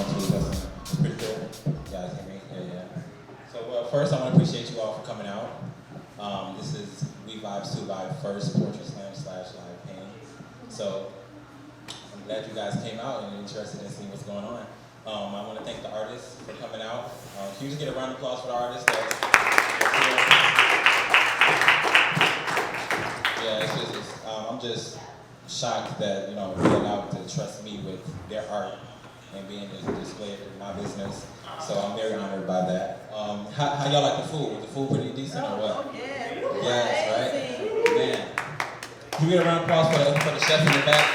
too. That's pretty cool. You guys hear me? Yeah. So first, I want to appreciate you all for coming out. This is We Vibes 2 Vibe first poetry slam / live painting. So I'm glad you guys came out and interested in seeing what's going on. I want to thank the artists for coming out. Can you just get a round of applause for the artists? I'm just shocked that they allowed to trust me with their art and being displayed in my business. So I'm very honored by that. How y'all like the food? Was the food pretty decent or what? Oh, yeah. Yes, right? Man. Can we get a round of applause for the chef in the back?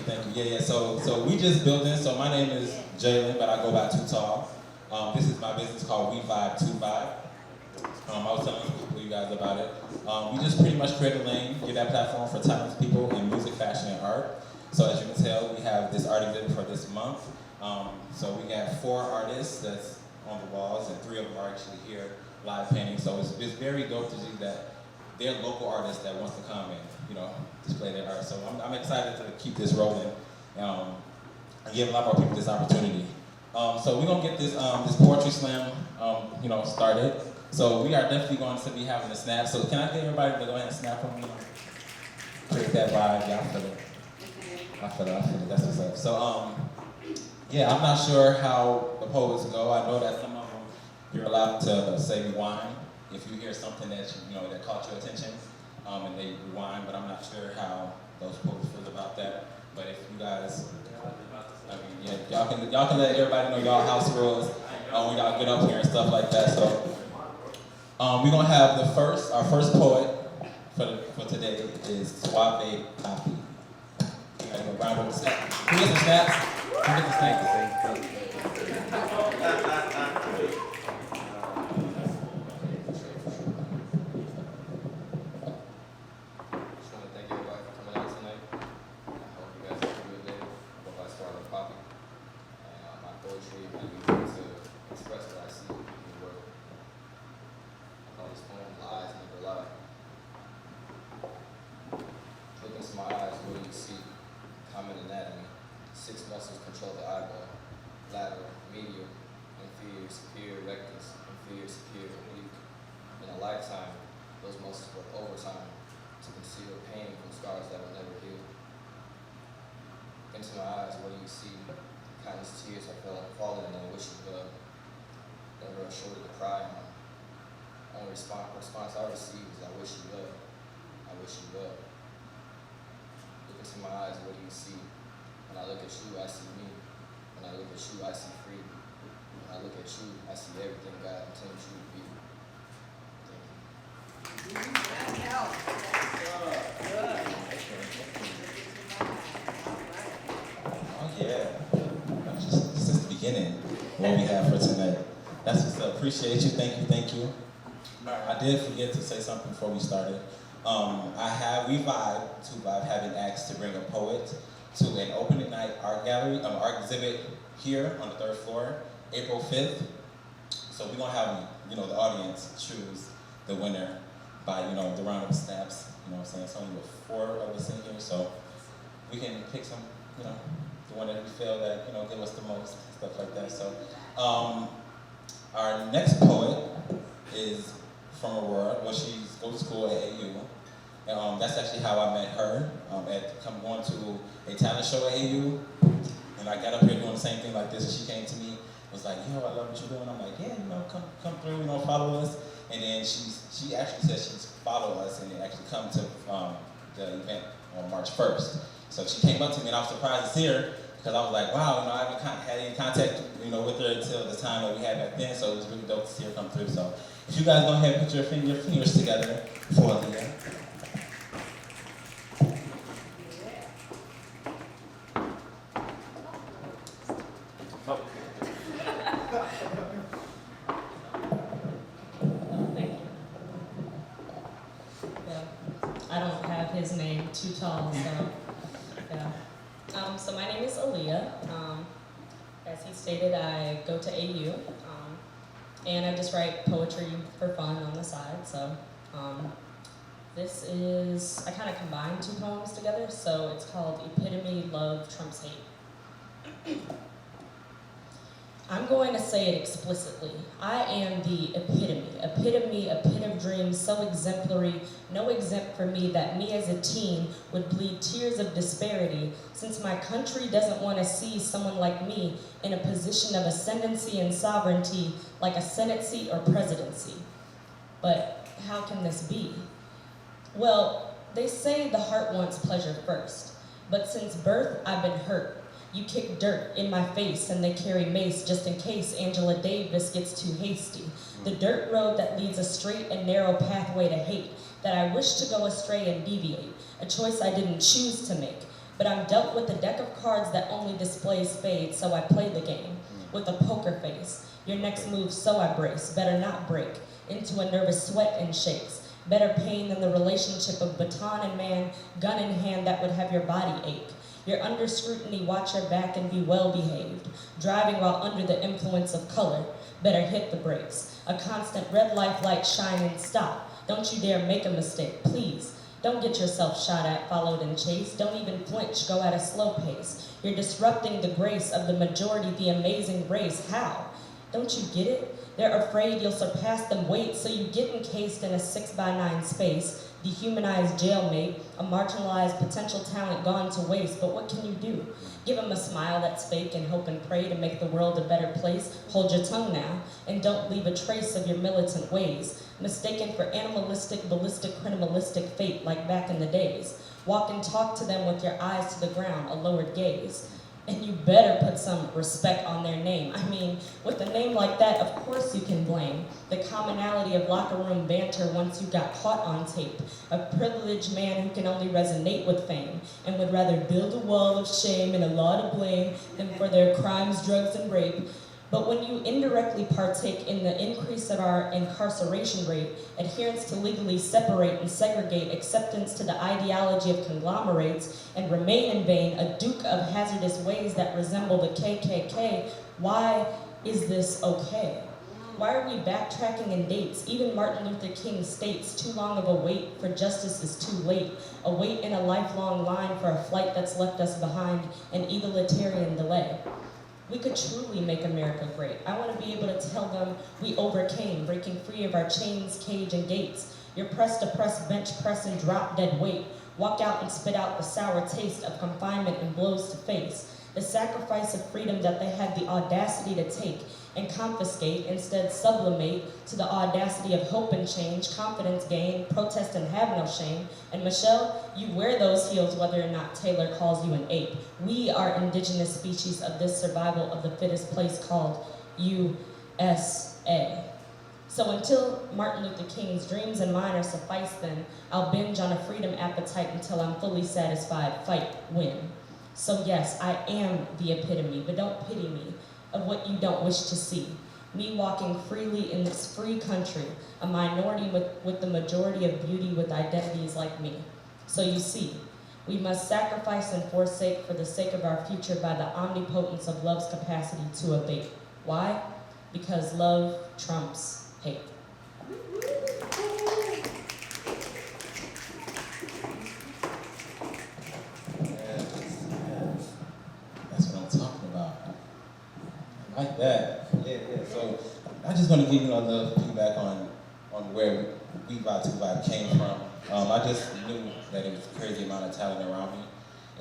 Thank you. Yeah. So we just building. So my name is Jalen, but I go by Tootall. This is my business called We Vibe 2 Vibe. I was telling you guys about it. We just pretty much create a lane, give that platform for talented people in music, fashion, and art. So as you can tell, we have this art exhibit for this month. So we got 4 artists that's on the walls, and 3 of them are actually here live painting. So it's very dope to see that they're local artists that wants to come and display their art. So I'm excited to keep this rolling and give a lot more people this opportunity. So we're gonna get this poetry slam started. So we are definitely going to be having a snap. So can I get everybody to go ahead and snap on me? Create that vibe. Yeah, I feel it. That's what's up. So yeah, I'm not sure how the poets go. I know that some of them you're allowed to say rewind if you hear something that that caught your attention, and they rewind. But I'm not sure how those poets feel about that. But if you guys, y'all can let everybody know y'all house rules when y'all get up here and stuff like that. So. We're gonna have our first poet for today is Suave Copy. Can we get some snaps? Can we get some snaps? Response I receive is I wish you well. I wish you well. Look into my eyes, what do you see? When I look at you, I see me. When I look at you, I see freedom. When I look at you, I see everything God intends you to be. Thank you. Oh yeah. This is the beginning of what we have for tonight. That's what's up. Appreciate you. Thank you. I did forget to say something before we started. We Vibe 2 Vibe have been asked to bring a poet to an opening night art gallery, art exhibit here on the 3rd floor, April 5th. So we're gonna have the audience choose the winner by the round of snaps. You know what I'm saying? It's only 4 of us in here, so we can pick some, the one that we feel that give us the most, stuff like that. So our next poet is from Aurora. Well, she goes to school at AU. And that's actually how I met her, going to a talent show at AU. And I got up here doing the same thing like this, and she came to me, was like, yo, I love what you're doing. I'm like, yeah, come through, follow us. And then she actually said she's follow us and actually come to the event on March 1st. So she came up to me and I was surprised to see her, because I was like, wow, I haven't had any contact, with her until the time that we had back then, so it was really dope to see her come through. So if you guys go ahead and put your fingers together for Leah. Oh. Thank you. Yeah, I don't have his name too tall, so yeah. So my name is Aaliyah. As he stated, I go to AU, and I just write poetry for fun on the side. So This is, I kind of combined two poems together, so it's called Epitome, Love, Trumps Hate. I'm going to say it explicitly. I am the epitome, a pit of dreams so exemplary, no exempt for me that me as a teen would bleed tears of disparity, since my country doesn't want to see someone like me in a position of ascendancy and sovereignty like a Senate seat or presidency. But how can this be? Well, they say the heart wants pleasure first, but since birth I've been hurt. You kick dirt in my face and they carry mace just in case Angela Davis gets too hasty. The dirt road that leads a straight and narrow pathway to hate, that I wish to go astray and deviate, a choice I didn't choose to make. But I'm dealt with a deck of cards that only displays spades, so I play the game with a poker face. Your next move, so I brace, better not break into a nervous sweat and shakes. Better pain than the relationship of baton and man, gun in hand that would have your body ache. You're under scrutiny, watch your back and be well behaved. Driving while under the influence of color, better hit the brakes. A constant red light shine and stop. Don't you dare make a mistake, please. Don't get yourself shot at, followed and chased. Don't even flinch, go at a slow pace. You're disrupting the grace of the majority, the amazing race. How? Don't you get it? They're afraid you'll surpass them, wait, so you get encased in a 6x9 space. Dehumanized jailmate, a marginalized potential talent gone to waste, but what can you do? Give them a smile that's fake and hope and pray to make the world a better place. Hold your tongue now, and don't leave a trace of your militant ways. Mistaken for animalistic, ballistic, criminalistic fate like back in the days. Walk and talk to them with your eyes to the ground, a lowered gaze. And you better put some respect on their name. I mean, with a name like that, of course you can blame the commonality of locker room banter once you got caught on tape. A privileged man who can only resonate with fame and would rather build a wall of shame and a lot of blame than for their crimes, drugs, and rape. But when you indirectly partake in the increase of our incarceration rate, adherence to legally separate and segregate, acceptance to the ideology of conglomerates, and remain in vain a duke of hazardous ways that resemble the KKK, why is this okay? Why are we backtracking in dates? Even Martin Luther King states too long of a wait for justice is too late. A wait in a lifelong line for a flight that's left us behind, an egalitarian delay. We could truly make America great. I want to be able to tell them we overcame, breaking free of our chains, cage, and gates. Your press to press, bench press, and drop dead weight. Walk out and spit out the sour taste of confinement and blows to face. The sacrifice of freedom that they had the audacity to take and confiscate, instead sublimate to the audacity of hope and change, confidence gain, protest and have no shame. And Michelle, you wear those heels whether or not Taylor calls you an ape. We are indigenous species of this survival of the fittest place called USA. So until Martin Luther King's dreams and mine are suffice then, I'll binge on a freedom appetite until I'm fully satisfied, fight, win. So yes, I am the epitome, but don't pity me, of what you don't wish to see. Me walking freely in this free country, a minority with the majority of beauty with identities like me. So you see, we must sacrifice and forsake for the sake of our future by the omnipotence of love's capacity to abate. Why? Because love trumps hate. That's what I'm talking about. I like that. Yeah. So I just want to give you a little feedback on where We Vibe 2 Vibe came from. I just knew that it was a crazy amount of talent around me,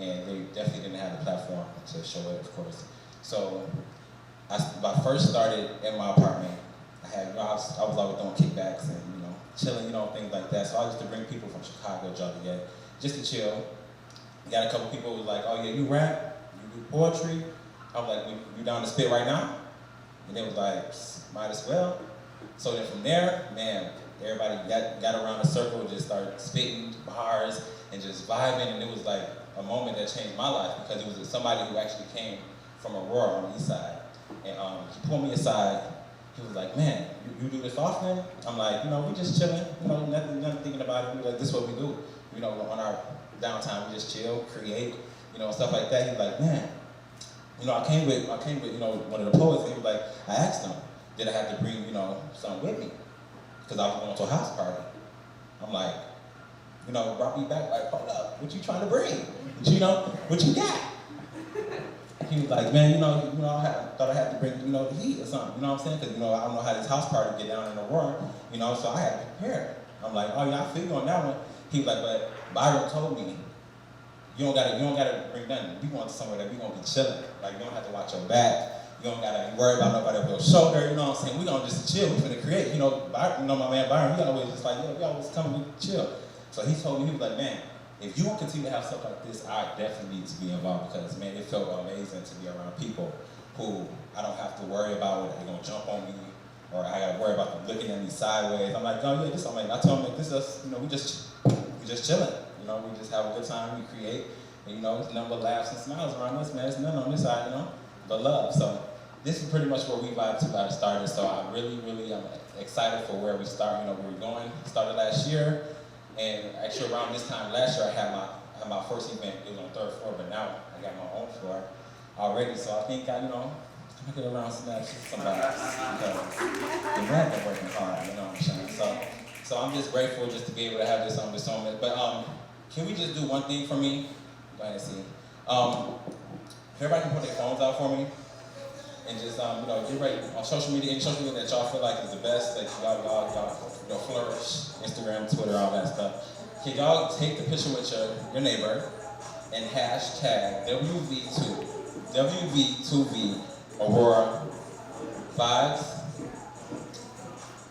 and they definitely didn't have the platform to show it, of course. So I first started in my apartment. I was always doing kickbacks and chilling, things like that. So I used to bring people from Chicago, Joliet, just to chill. Got a couple people who was like, "Oh yeah, you rap, you do poetry." I'm like, "You down to spit right now?" And they was like, "Might as well." So then from there, man, everybody got around the circle and just started spitting bars and just vibing, and it was like a moment that changed my life because it was somebody who actually came from Aurora on the east side. And he pulled me aside. He was like, "Man, you do this often?" I'm like, we just chilling, nothing thinking about it. We like, this is what we do. On our downtime, we just chill, create, stuff like that. He's like, "Man, I came with, one of the poets, and he was like, I asked him, did I have to bring, something with me? Because I was going to a house party." I'm like, brought me back like, hold up, what you trying to bring? What you got? He was like, man, I thought I had to bring, the heat or something, you know what I'm saying? Because, I don't know how this house party get down in Aurora, so I had to prepare. I'm like, oh, yeah, I feel you on that one. He was like, but Byron told me, you don't gotta bring nothing. We going to somewhere that we gonna be chilling. Like, you don't have to watch your back. You don't gotta worry about nobody over your shoulder, you know what I'm saying? We gonna just chill, we finna create. My man Byron, he always just like, we always come and we chill. So he told me, he was like, man, if you want to continue to have stuff like this, I definitely need to be involved because, man, it felt amazing to be around people who I don't have to worry about whether they're gonna jump on me or I gotta worry about them looking at me sideways. I'm like, oh yeah, I told him, like, this is, we just chilling. We just have a good time, we create, and it's nothing but laughs and smiles around us, man. There's nothing on this side, but love. So this is pretty much where We Vibe 2 Vibe started. So I really am excited for where we start, where we're going. Started last year, and actually around this time last year I had my first event. It was on the 3rd floor, but now I got my own floor already. So I think I'm gonna get around somebody because the man been working hard, you know what I'm saying? So I'm just grateful just to be able to have this on this moment. But can we just do one thing for me? Go ahead and see. Everybody can put their phones out for me. And just, get ready on social media, any social media that y'all feel like is the best, that y'all flourish, Instagram, Twitter, all that stuff. Can y'all take the picture with your neighbor and hashtag WV2V Aurora Vibes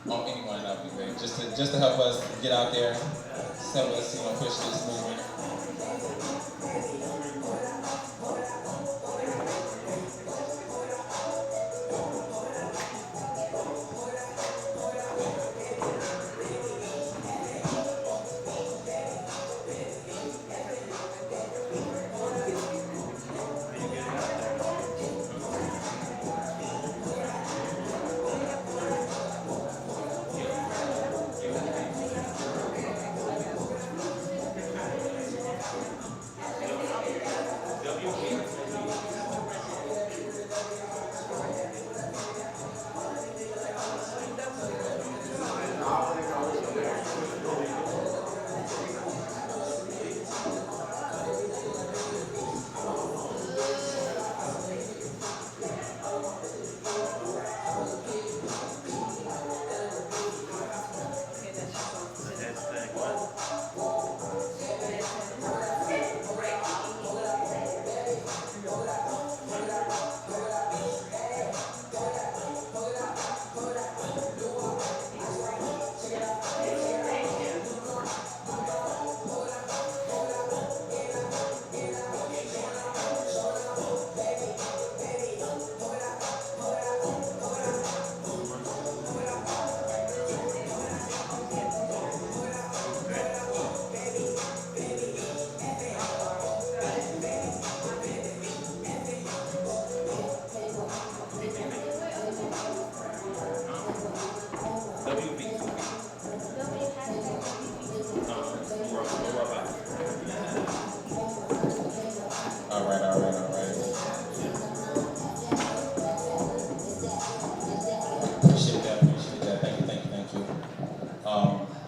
on anyone, that would be great. Just to help us get out there, help us, push this movement.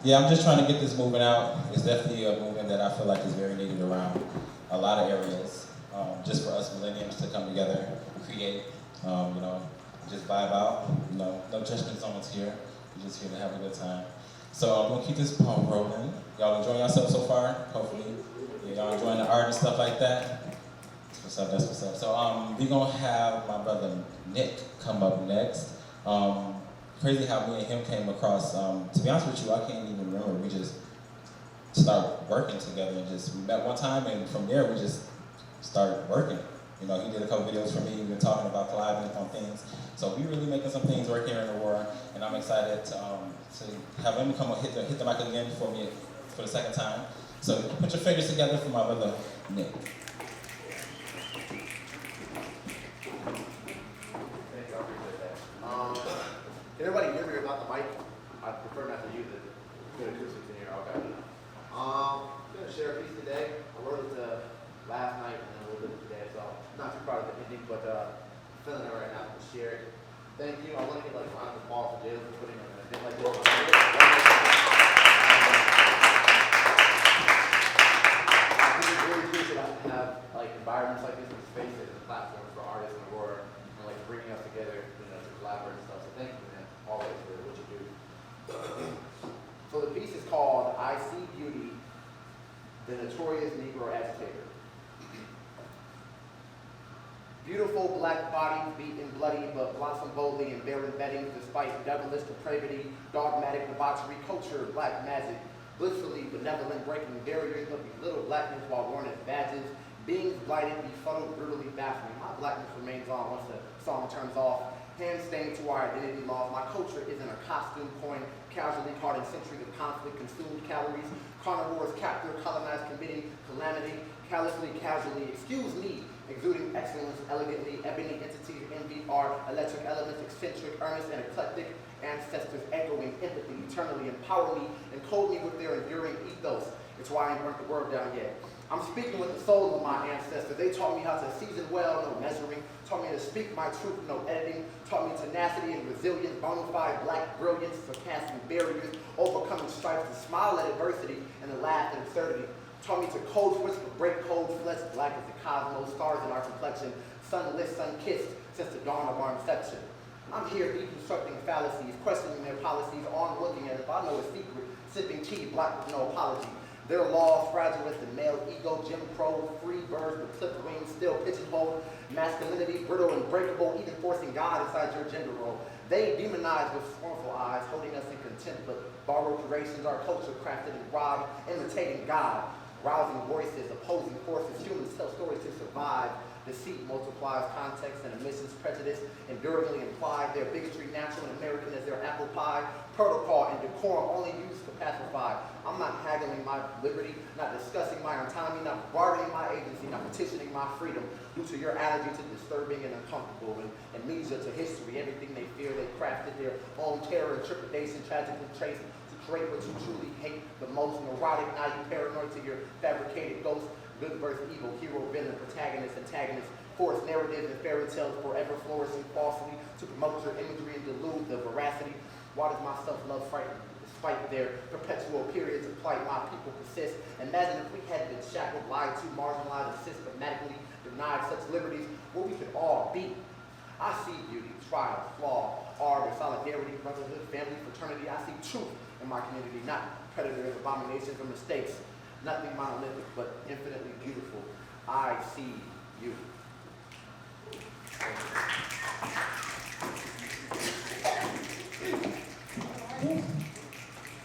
Yeah, I'm just trying to get this movement out. It's definitely a movement that I feel like is very needed around a lot of areas. Just for us millennials to come together, create, just vibe out. No judgment zones here. We're just here to have a good time. So I'm gonna keep this ball rolling. Y'all enjoying yourselves so far? Hopefully. Yeah, y'all enjoying the art and stuff like that? That's what's up. So we gonna have my brother Nick come up next. Crazy how me and him came across. To be honest with you, I can't even remember. We just started working together and we met one time, and from there we just started working. He did a couple videos for me. We've been talking about collabing on things. So we really making some things work here in Aurora, and I'm excited to have him come and hit the mic again for me for the second time. So put your fingers together for my brother Nick. Can everybody hear me about the mic? I prefer not to use it. Good acoustics in here. Okay. I'm going to share a piece today. I wrote it last night and then a little bit today, so I'm not too proud of the ending, but feeling it right now to share it. Thank you. I want to get like a round of applause for Jalen for putting an event like this on. have like environments like this, and spaces and platforms for artists in Aurora, and like bringing us together, to collaborate and stuff. So thank you, man, always for what you do. So the piece is called "I See Beauty," the Notorious Negro Agitator. Beautiful black bodies beaten bloody, but blossom boldly in barren beddings, despite devilish depravity, dogmatic debauchery, culture, black magic, blissfully benevolent, breaking barriers of belittled blackness while worn as badges, beings blighted, befuddled, brutally baffling. My blackness remains on once the song turns off. Hand stained to our identity lost. My culture isn't a costume coin, casually caught in centuries of conflict, consumed calories, carnivores capture, colonized, committing calamity, callously, casually, excuse me, exuding excellence, elegantly, ebony entities, envy, art, electric elements, eccentric, earnest, and eclectic, ancestors echoing empathy, eternally empower me and clothe me with their enduring ethos. It's why I ain't burnt the word down yet. I'm speaking with the soul of my ancestors. They taught me how to season well, no measuring, taught me to speak my truth, no editing, taught me tenacity and resilience, bona fide black brilliance, surpassing barriers, overcoming stripes, to smile at adversity and to laugh at absurdity. Taught me to code switch, but break cold flesh, black as the cosmos, stars in our complexion, sunlit, sun-kissed since the dawn of our inception. I'm here deconstructing fallacies, questioning their policies, on looking at it. If I know a secret, sipping tea, black with no apology. Their laws, fragile as the male ego, Jim Crow, free birds with clipped wings, still pigeonholed, masculinity, brittle and breakable, even forcing God inside your gender role. They demonize with scornful eyes, holding us in contempt, but borrowed creations, our culture crafted and robbed, imitating God. Rousing voices, opposing forces, humans tell stories to survive. Deceit multiplies context and omissions, prejudice enduringly implied. Their bigotry natural and American as their apple pie. Protocol and decorum only used to pacify. I'm not haggling my liberty, not discussing my autonomy, not bargaining my agency, not petitioning my freedom due to your allergy to disturbing and uncomfortable and amnesia to history. Everything they fear, they crafted their own terror and trepidation, tragically traced create what you truly hate the most. Neurotic, now you paranoid to your fabricated ghost. Good versus evil, hero, villain, protagonist, antagonist. Forced narratives and fairy tales forever flourishing falsely to promote your imagery and delude the veracity. Why does my self-love frighten me? Despite their perpetual periods of plight, my people persist. Imagine if we had been shackled, lied to, marginalized, and systematically denied such liberties, where we could all be. I see beauty, trial, flaw, art, solidarity, brotherhood, family, fraternity. I see truth in my community, not predators, abominations, or mistakes. Nothing monolithic, but infinitely beautiful. I see you.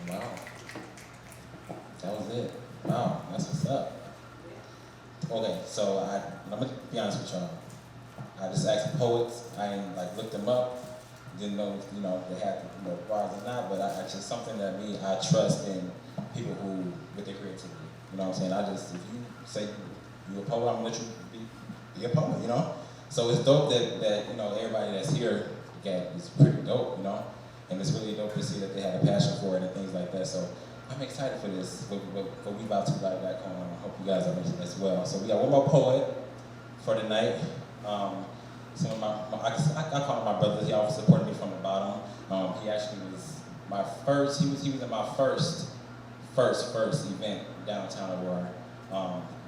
Wow. That was it. Wow, that's what's up. Okay, so I'm gonna be honest with y'all. I just asked the poets. I ain't looked them up. Didn't know they had bars or not. But I just something that I trust in people who with their creativity. You know what I'm saying? If you say you're a poet, I'm gonna let you be a poet. So it's dope that everybody that's here again is pretty dope. And it's really dope to see that they have a passion for it and things like that. So I'm excited for this. For We About to Live back home. I hope you guys are as well. So we got one more poet for tonight. Some of I call him my brother. He always supported me from the bottom. He actually was my first. He was in my first event downtown Aurora,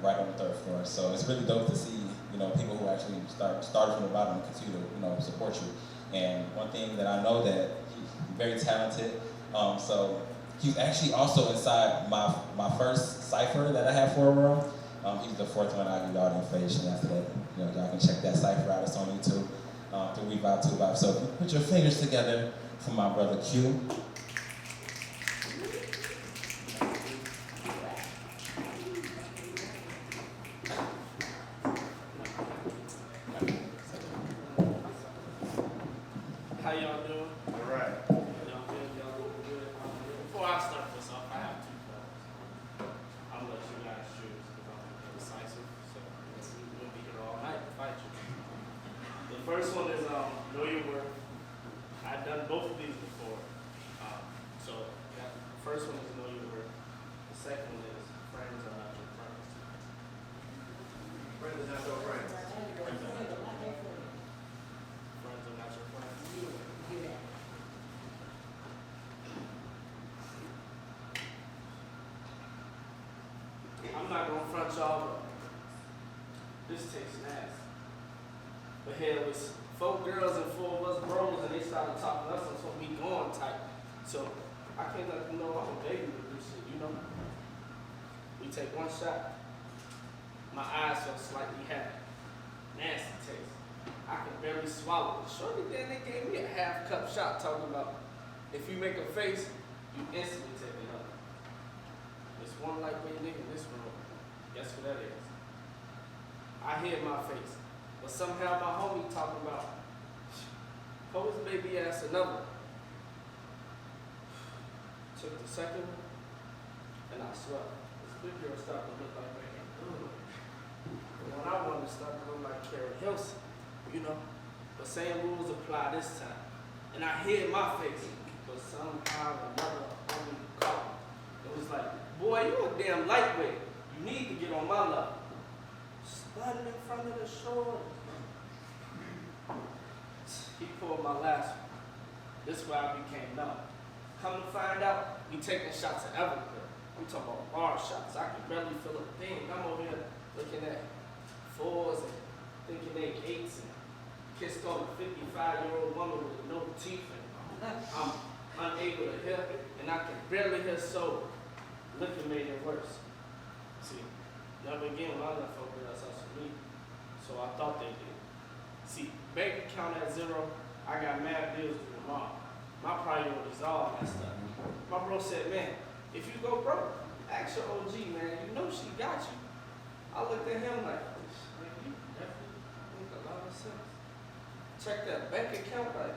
right on the 3rd floor. So it's really dope to see people who actually started from the bottom and continue to support you. And one thing that I know that he's very talented. So he's actually also inside my first cipher that I have for Aurora. He's the 4th one I give y'all the information after that. Y'all can check that cipher out. It's on YouTube through We Vibe 2 Vibe. So put your fingers together for my brother Q. How y'all doing? All right. Y'all good? Y'all looking good? Before I start this off, I have 2 poems. I'll let you guys choose because I'm indecisive. So we'll be here all night to fight you. The first one is Know Your Worth. I've done both of these before. So yeah, the first one is Know Your Worth. The second one is Friends Are Not Your Friends. Friends are not your friends. Friends are not your friends. Friends are not your friends. I'm not gonna front y'all, but this tastes nasty. But here it was 4 girls and 4 of us bros, and they started talking to us and told me going tight. So I can't let them know I'm a baby with this shit, you know? We take 1 shot. My eyes felt slightly happy. Nasty taste. I could barely swallow it. Shorty then they gave me a half-cup shot talking about if you make a face, you instantly take it up. It's one lightweight nigga in this room. Guess what that is? I hid my face. But somehow my homie talking about pull his baby ass another. Took the second one, and I swear, this big girl started to look like Megan. But when I wanted to start to look like Carrie Hilson, you know, but same rules apply this time. And I hid my face, but somehow another homie caught me. It was like, boy, you a damn lightweight. You need to get on my level. Standing in front of the shore. He pulled my last one. This is where I became numb. Come to find out, we taking shots at everywhere. I'm talking about bar shots. I can barely feel a thing. I'm over here looking at 4s and thinking they 8s and kissed on a 55-year-old woman with no teeth and I'm unable to hear and I can barely hear soul. Looking made it worse. See, never again when I left over there, that's for me. So I thought they did. See, bank account at 0, I got mad bills to my mom. My priorities all messed up. My bro said, man, if you go broke, ask your OG, man. You know she got you. I looked at him like, man, you definitely make a lot of sense. Check that bank account, right?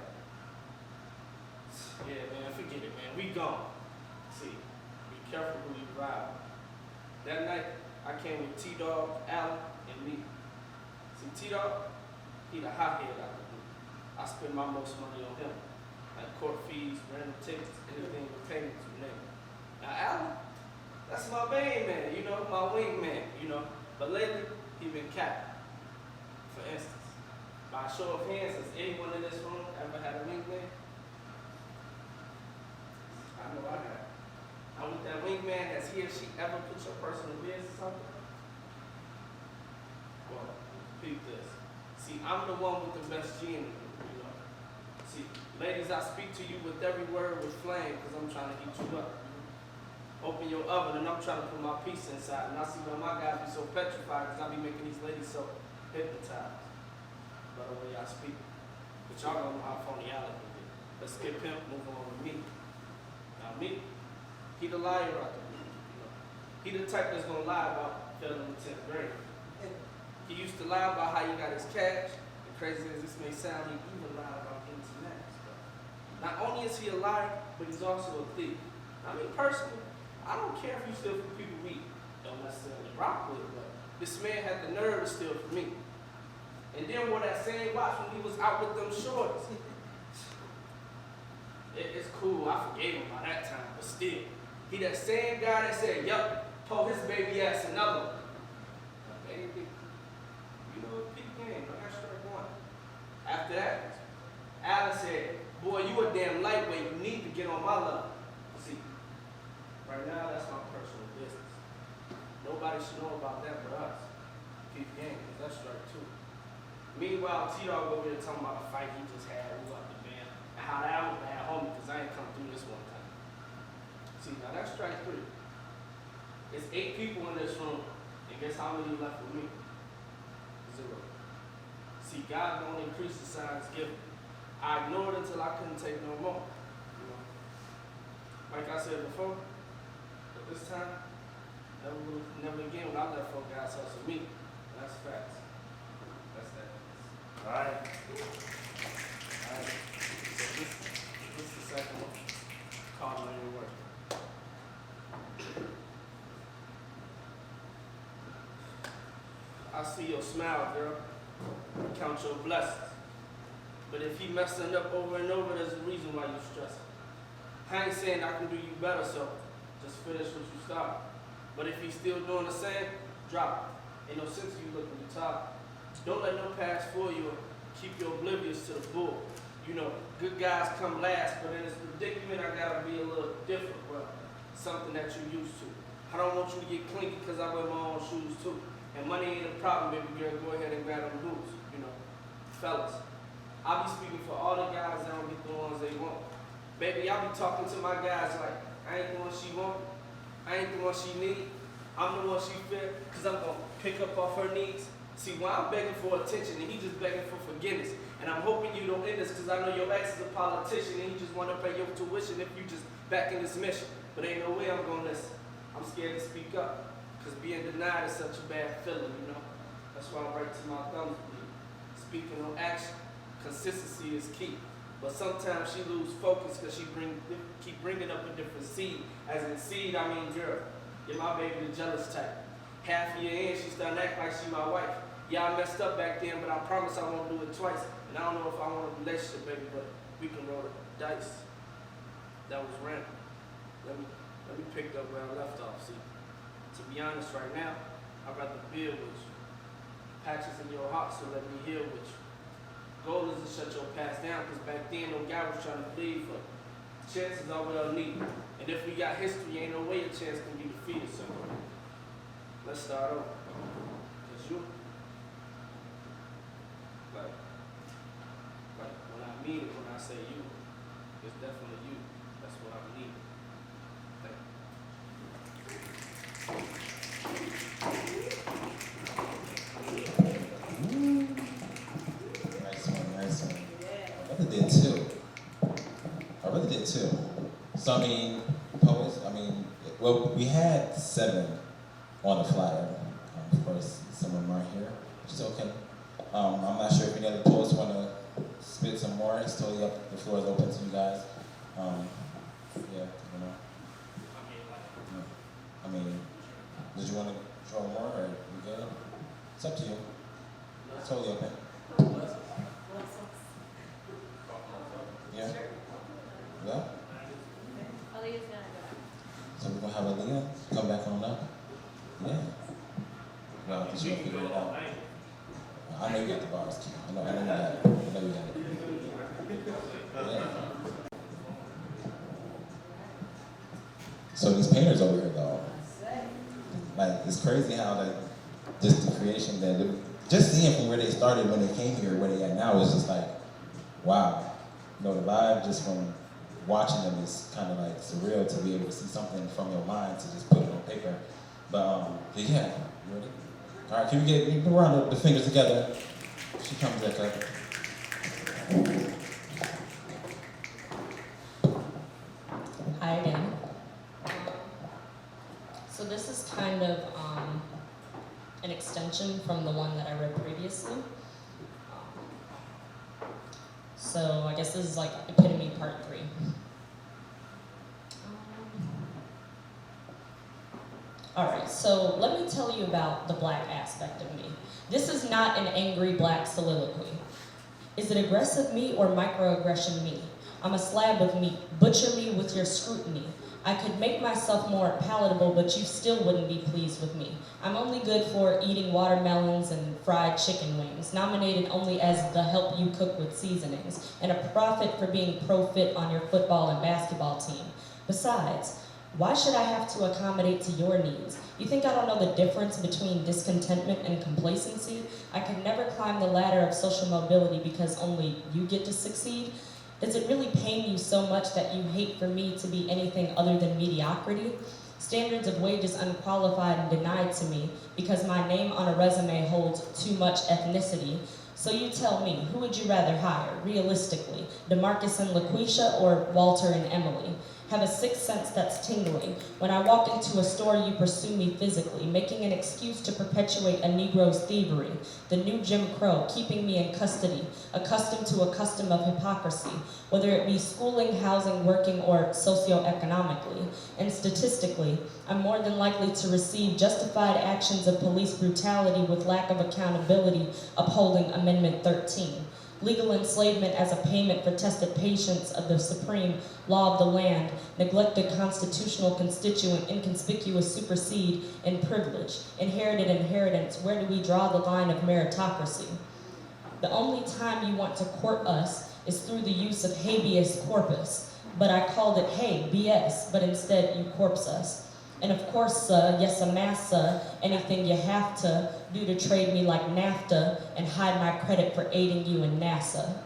Yeah, man, forget it, man. We gone. See, be careful who you ride with. That night, I came with T-Dog, Allen, and me. See, T-Dog, he the hothead out the group. I spend my most money on him. Like court fees, random tickets, anything with payments, you name it. Now, Allen, that's my main man, you know, my wingman, you know. But lately, he been capping. For instance, by a show of hands, has anyone in this room ever had a wingman? I know I have. Now, with that wingman, has he or she ever put your personal business out there? Well, peep this. See, I'm the one with the best G in the group, you know. See, ladies, I speak to you with every word with flame because I'm trying to heat you up. Open your oven and I'm trying to put my piece inside. And I see why my guys be so petrified because I be making these ladies so hypnotized by the way I speak. But y'all don't know how phony Allen can be. Let's skip him, move on with me. Now me, he the liar out there. You know. He the type that's gonna lie about failing in the 10th grade. He used to lie about how he got his cash. And crazy as this may sound, he even lied about getting some ass. Not only is he a liar, but he's also a thief. I mean, personally, I don't care if you steal from people we don't necessarily rock with, but this man had the nerve to steal from me. And then wore that same watch when he was out with them shorts. It's cool, I forgave him by that time, but still. He that same guy that said, yup, pull his baby ass another one. Baby, you know, peak game, I got strike 1. After that, Allen said, boy, you a damn lightweight, you need to get on my level. See, right now, that's my personal business. Nobody should know about that but us. Peak game, because that's strike 2. Meanwhile, T-Dog over there talking about a fight he just had, who up the band, and how that was a bad homie, because I ain't come through this one time. See, now that's strike 3. It's 8 people in this room, and guess how many left with me? 0. See, God don't increase the signs given. I ignored it until I couldn't take no more. You know? Like I said before, but this time, never again when I let folk guys hustle me. And that's facts. That's that. Alright. Alright. So this is the second one. Call it your work. I see your smile, girl. Count your blessings. But if he messing up over and over, there's a reason why you're stressing. I ain't saying I can do you better, so just finish what you started. But if he's still doing the same, drop it. Ain't no sense in you looking at the top. Don't let no past fool you and keep you oblivious to the bull. You know, good guys come last, but in this predicament, I gotta be a little different, bro. Something that you're used to. I don't want you to get clinky because I wear my own shoes too. And money ain't a problem, baby girl. Go ahead and grab them boots, you know. Fellas, I be speaking for all the guys that don't get the ones they want. Baby, I be talking to my guys like, I ain't the one she want, I ain't the one she need, I'm the one she feel, cause I'm gonna pick up off her needs. See, when I'm begging for attention and he just begging for forgiveness, and I'm hoping you don't end this cause I know your ex is a politician and he just wanna pay your tuition if you just back in this mission. But ain't no way I'm gonna listen. I'm scared to speak up, cause being denied is such a bad feeling, you know? That's why I'm right to my thumbs bleed. Speaking on action, consistency is key. But sometimes she lose focus because she keep bringing up a different seed. As in seed, I mean girl. You're my baby, the jealous type. Half a year in, she starting to act like she my wife. Yeah, I messed up back then, but I promise I won't do it twice. And I don't know if I want a relationship, baby, but we can roll the dice. That was random. Let me pick up where I left off. See, to be honest, right now, I'd rather build with you. Patches in your heart, so let me heal with you. Goal is to shut your past down, because back then no guy was trying to bleed for chances are well needed. And if we got history, ain't no way a chance can be defeated. So let's start over. Cause you, like when I mean it, when I say you, it's definitely you. That's what I mean. Nice one. I really did too. So I mean, poets, well, we had 7 on the flyer. Of course, some of them aren't here, which is okay. I'm not sure if any other poets want to spit some more. It's totally up, the floor is open to you guys. Yeah, you know. Did you want to draw more or you good? It's up to you. It's totally open. Yeah? Yeah? So we're going to have Aaliyah come back on up? Yeah. Well, did you figure it out? I know you got the bars, Q. I know you got it. I know you got it. Yeah. So these painters over here, though, like, it's crazy how, like, just the creation that, just seeing from where they started when they came here, where they at now, is just like, wow. You know, the vibe just from watching them is kind of like surreal to be able to see something from your mind to just put it on paper. But yeah, you ready? All right, can we run the fingers together? She comes back up. Hi again. So this is kind of an extension from the one that I read previously. So I guess this is like epitome part 3. All right, so let me tell you about the black aspect of me. This is not an angry black soliloquy. Is it aggressive me or microaggression me? I'm a slab of meat. Butcher me with your scrutiny. I could make myself more palatable, but you still wouldn't be pleased with me. I'm only good for eating watermelons and fried chicken wings, nominated only as the help you cook with seasonings, and a prophet for being pro-fit on your football and basketball team. Besides, why should I have to accommodate to your needs? You think I don't know the difference between discontentment and complacency? I could never climb the ladder of social mobility because only you get to succeed? Does it really pain you so much that you hate for me to be anything other than mediocrity? Standards of wages unqualified and denied to me because my name on a resume holds too much ethnicity. So you tell me, who would you rather hire, realistically? DeMarcus and LaQuisha or Walter and Emily? Have a sixth sense that's tingling. When I walk into a store, you pursue me physically, making an excuse to perpetuate a Negro's thievery. The new Jim Crow, keeping me in custody, accustomed to a custom of hypocrisy, whether it be schooling, housing, working, or socioeconomically. And statistically, I'm more than likely to receive justified actions of police brutality with lack of accountability, upholding Amendment 13. Legal enslavement as a payment for tested patience of the supreme law of the land, neglected constitutional constituent, inconspicuous supersede in privilege, inherited inheritance, where do we draw the line of meritocracy? The only time you want to court us is through the use of habeas corpus, but I called it, hey, BS, but instead you corpse us. And of course, yes, massa, anything you have to do to trade me like NAFTA and hide my credit for aiding you in NASA.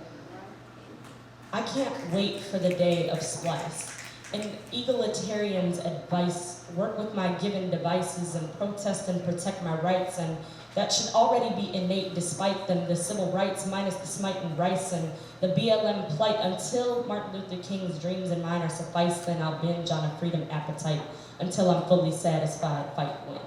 I can't wait for the day of splice. And egalitarian's advice, work with my given devices and protest and protect my rights, and that should already be innate despite them, the civil rights minus the smite and rice and the BLM plight. Until Martin Luther King's dreams and mine are sufficed, then I'll binge on a freedom appetite until I'm fully satisfied, fight win.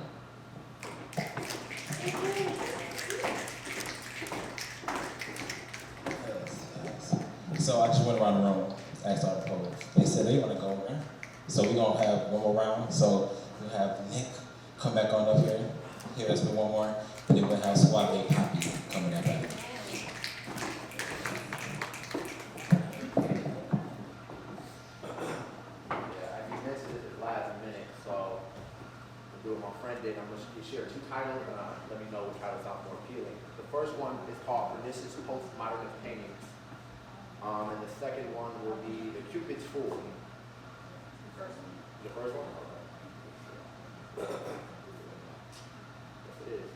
So I just went around the room, asked all the poets. They said they want to go around. So we're going to have one more round. So we'll have Nick come back on up here. Here, let's do one more. And then we'll have Suave Poppy coming up back. Yeah, I mentioned this at the last minute, so I'll do what my friend did. I'm going to share 2 titles, and let me know which title sounds more appealing. The first one is called Pernicious Postmodernist Paintings. And the second one will be The Cupid's Fool. The first one? Okay. Yes, it is.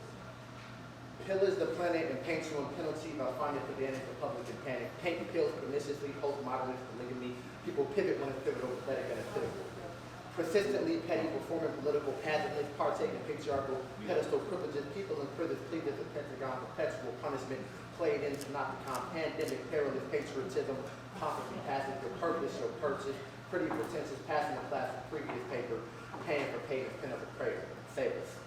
Pillars the planet and paints you in penalty by finding pedantic Republican panic. Paint kills perniciously, postmodernist polygamy. People pivot when it's pivotal, pathetic, and it's pitiful. Persistently petty, performing political pageantry, partaking patriarchal pedestal privileges. People in prisons plead as the Pentagon, perpetual punishment played into not become pandemic, perilous patriotism, pompously passing for purpose or purchase, pretty pretentious, passing a class of previous paper, paying for payments, pen up a prayer, save us.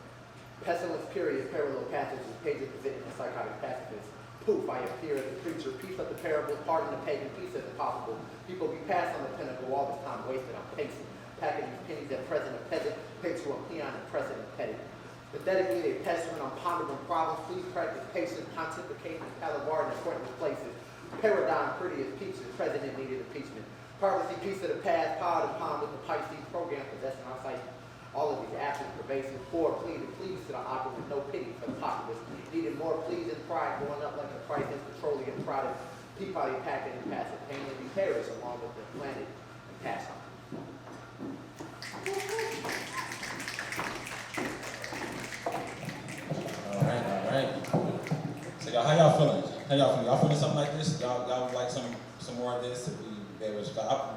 Pestilence, period, parallel passages, pages presenting a psychotic pacifist. Poof, I appear as a preacher, piece of the parable, pardon the pagan, piece as possible. People be passed on the pinnacle, all this time wasted on pacing, packing these pennies at present, a peasant, paid to a peon and precedent petty. Pathetically, they pestering on pondering problems. Please practice patience, pontificating, palavar in pointless places. Paradigm pretty as peaches, president needed impeachment. Privacy, piece of the past, pod and pond with the Pisces program possessing our sight. All of these actions pervasive, poor, pleading, please to the opera with no pity for the populace. Needed more pleas and pride, going up like a crisis, petroleum product, Peabody packing and passing, pain and be perish along with the planet and pass on. All right. So y'all, how y'all feeling? Y'all feeling something like this? Y'all would like some more of this?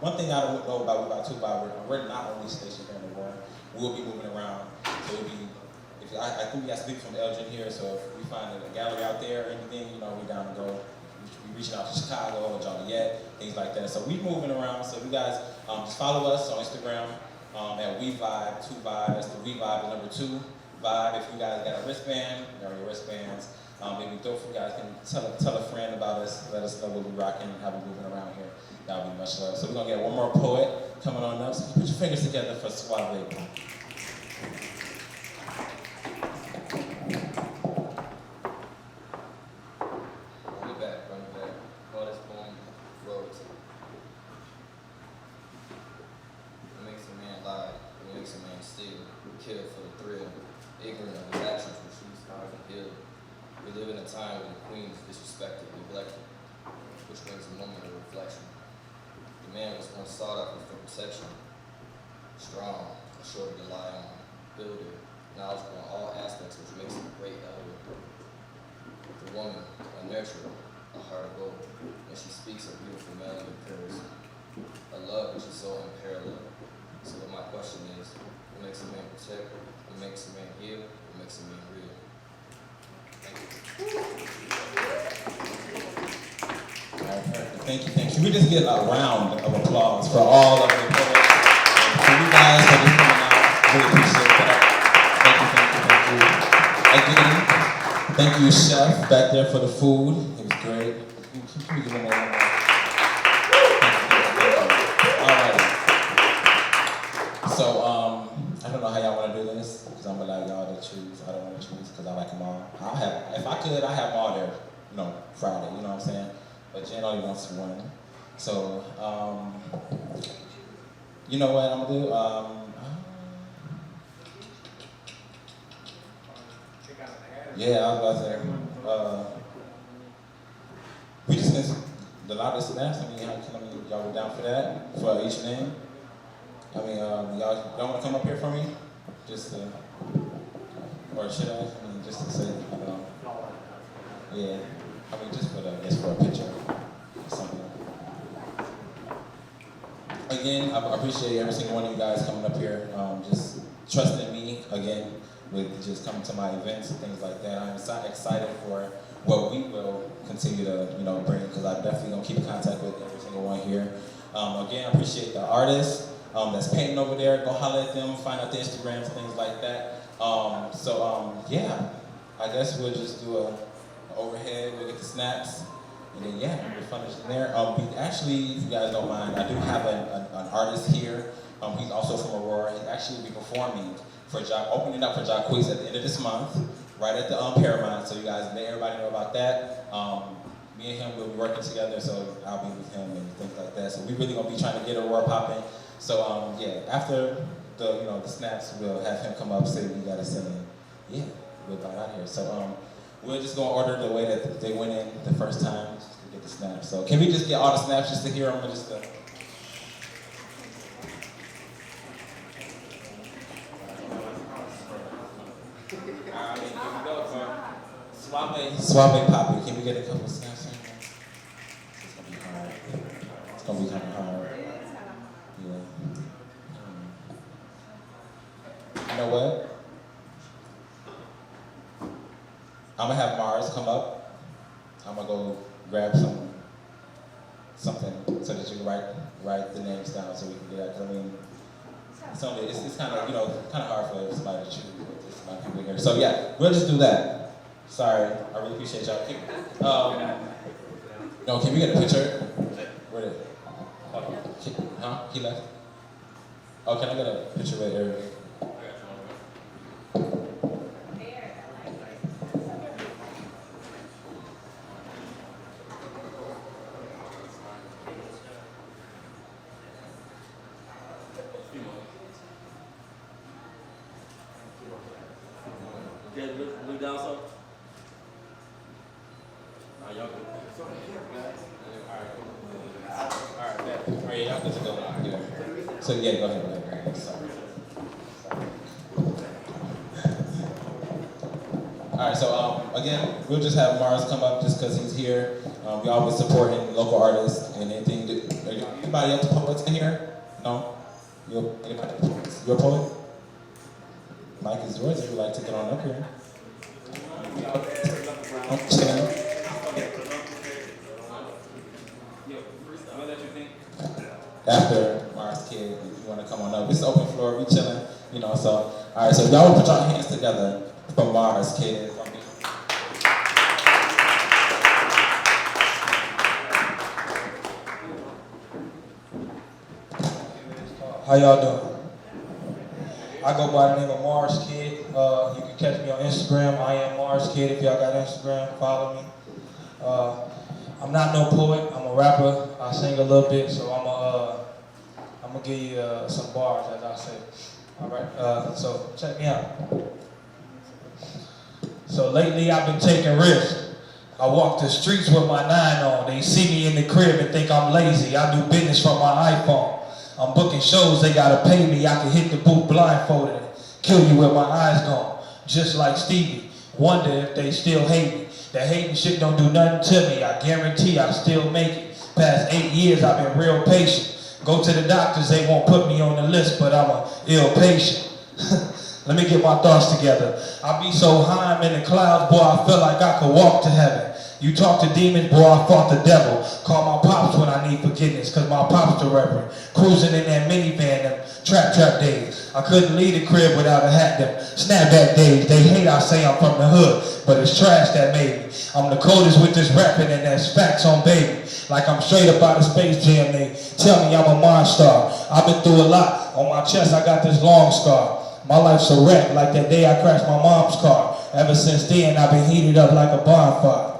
One thing I don't know about we're not only stationed here in Aurora. We'll be moving around. So it'll be, I think we got speakers from Elgin here, so if we find a gallery out there or anything, we're down to go. We're reaching out to Chicago or Joliet, things like that. So we're moving around. So you guys just follow us on Instagram at WeVibe2Vibe. That's the WeVibe, the number 2 Vibe. If you guys got a wristband, or your wristbands, maybe you guys can tell a friend about us, let us know what we're rocking and how we're moving around here. That would be much love. So we're gonna get one more poet coming on up. So put your fingers together for Suave. Run it back. Call this poem royalty. It makes a man lie, it makes a man steal, kill for the thrill, ignorant of his actions which he scars and heal. We live in a time when the queen is disrespected, neglected, which brings a moment of reflection. The man was once sought after for protection, strong, a shoulder to lie on, builder, knowledgeable in all aspects which makes him a great elder. The woman, a nurturer, a heart of gold, when she speaks a beautiful melody occurs, a love which is so unparalleled. So my question is, what makes a man protect, what makes a man heal, what makes a man real? Thank you. All right, perfect. Thank you. We just get a round of applause for all of the poets. For you guys for just coming out. Really appreciate that. Thank you. Again, thank you, Chef, back there for the food. It was great. Can we give him a round? All right. So, I don't know how y'all want to do this, because I'm going to allow y'all to choose. I don't want to choose because I like them all. If I could, I'd have them all there, Friday, you know what I'm saying? But Jen only wants one. So, you know what I'm gonna do? Yeah, I was about to say, we just missed the loudest snaps. Y'all were down for that, for each name? Y'all want to come up here for me? Just to, or should I mean, just to say, yeah, I mean, just for a picture or something. Again, I appreciate every single one of you guys coming up here, just trusting me, again, with just coming to my events and things like that. I'm excited for what we will continue to, bring, because I'm definitely going to keep in contact with every single one here. Again, I appreciate the artists that's painting over there. Go holler at them, find out their Instagrams, things like that. Yeah, I guess we'll just do a overhead, we'll get the snaps, and then yeah, we'll finish in there. We actually, if you guys don't mind, I do have an artist here. He's also from Aurora. He's actually will be performing for opening up for Jacquees at the end of this month, right at the Paramount. So you guys, let everybody know about that. Me and him will be working together, so I'll be with him and things like that. So we really gonna be trying to get Aurora popping. So yeah, after the snaps, we'll have him come up, say what we gotta say, and yeah, we'll get out here. So we're just gonna order the way that they went in the first time just to get the snaps. So can we just get all the snaps just to hear them, just to. Alright, here we go for Suave Poppy. Can we get a couple snaps in there? It's gonna be hard. It's gonna be kind of hard. Yeah. You know what? I'm gonna have Mars come up. I'm gonna go grab something so that you can write the names down so we can get out. I mean, it's kind of kind of hard for somebody to choose with this amount of people here. So yeah, we'll just do that. Sorry, I really appreciate y'all. Can we get a picture? Where did? Huh? He left. Oh, can I get a picture with Eric? Look down some. Y'all good. Alright, y'all good to go. Yeah. So yeah, go ahead. Sorry. Alright, so again, we'll just have Mars come up just because he's here. We always supporting local artists and anything. Anybody else poets in here? No? Anybody poets? You're a poet? Mike is yours if you'd like to get on up here. After Mars Kid, if you want to come on up. It's open floor, we chilling, so. Alright, so y'all put your hands together for Mars Kid. How y'all doing? I go by the name of Mars Kid. You can catch me on Instagram. I am Mars Kid. If y'all got Instagram, follow me. I'm not no poet. I'm a rapper. I sing a little bit, so I'm gonna give you some bars, as I say. All right. So check me out. So lately I've been taking risks. I walk the streets with my 9 on. They see me in the crib and think I'm lazy. I do business from my iPhone. I'm booking shows, they gotta pay me. I can hit the booth blindfolded and kill you with my eyes gone. Just like Stevie, wonder if they still hate me. That hating shit don't do nothing to me. I guarantee I still make it. Past 8 years, I've been real patient. Go to the doctors, they won't put me on the list, but I'm a ill patient. Let me get my thoughts together. I be so high, I'm in the clouds, boy, I feel like I could walk to heaven. You talk to demons, boy, I fought the devil. Call my pops when I need forgiveness, cause my pops the reverend. Cruising in that minivan, them trap days. I couldn't leave the crib without a hat, them snapback days. They hate I say I'm from the hood, but it's trash that made me. I'm the coldest with this rapping and that's facts on baby. Like I'm straight up out of Space Jam, they tell me I'm a monster. I've been through a lot. On my chest I got this long scar. My life's a wreck, like that day I crashed my mom's car. Ever since then I've been heated up like a bonfire.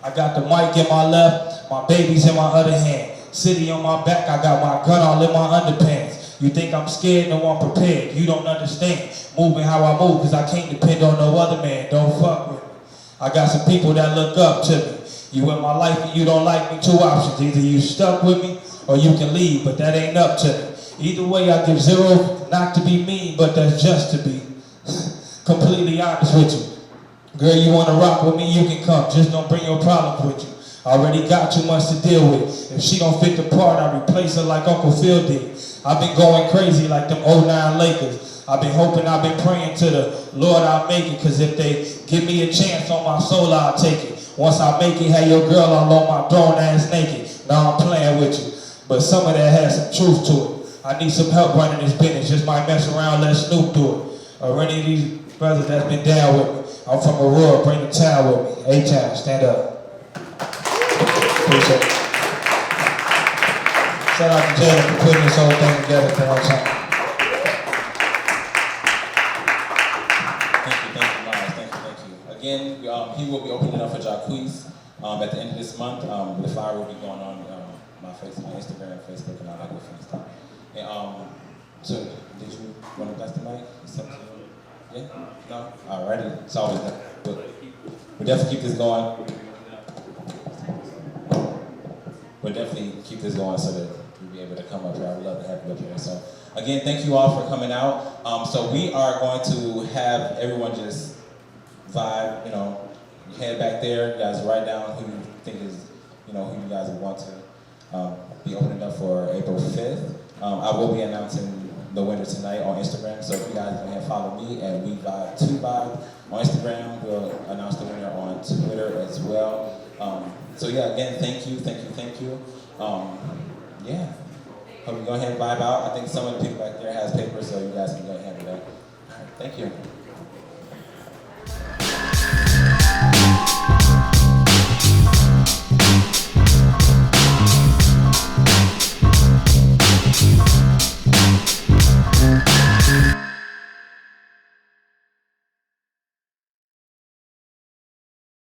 I got the mic in my left, my baby's in my other hand. City on my back, I got my gun all in my underpants. You think I'm scared? No, I'm prepared. You don't understand. Moving how I move, cause I can't depend on no other man. Don't fuck with me. I got some people that look up to me. You in my life and you don't like me, 2 options. Either you stuck with me or you can leave, but that ain't up to me. Either way, I give 0, not to be mean, but that's just to be completely honest with you. Girl, you wanna rock with me, you can come. Just don't bring your problems with you. I already got too much to deal with. If she don't fit the part, I replace her like Uncle Phil did. I've been going crazy like them 09 Lakers. I've been hoping, I've been praying to the Lord I'll make it. Cause if they give me a chance on my soul, I'll take it. Once I make it, have your girl all on my throne ass naked. Now I'm playing with you. But some of that has some truth to it. I need some help running this business. Just might mess around, let Snoop do it. Or any of these brothers that's been down with me. I'm from Aurora, bring the town with me. A-Town, stand up. Appreciate it. Shout out to Jalen for putting this whole thing together for one time. Thank you, Miles. Thank you. Again, he will be opening up for Jacquees at the end of this month. The flyer will be going on my Instagram, Facebook, and all that good fun stuff. And so, did you want to bless the mic? Yeah? No? Alrighty. It's always done. We'll definitely keep this going. We'll definitely keep this going so that you'll be able to come up here. I would love to have you up here. So, again, thank you all for coming out. So we are going to have everyone just vibe, head back there. You guys write down who you think is, who you guys would want to be opening up for April 5th. I will be announcing the winner tonight on Instagram. So if you guys go ahead and follow me and We Vibe 2 Vibe on Instagram, we'll announce the winner on Twitter as well. So yeah, again, thank you. Yeah, hope you go ahead and vibe out. I think some of the people back there has papers, so you guys can go ahead and do that. All right, thank you.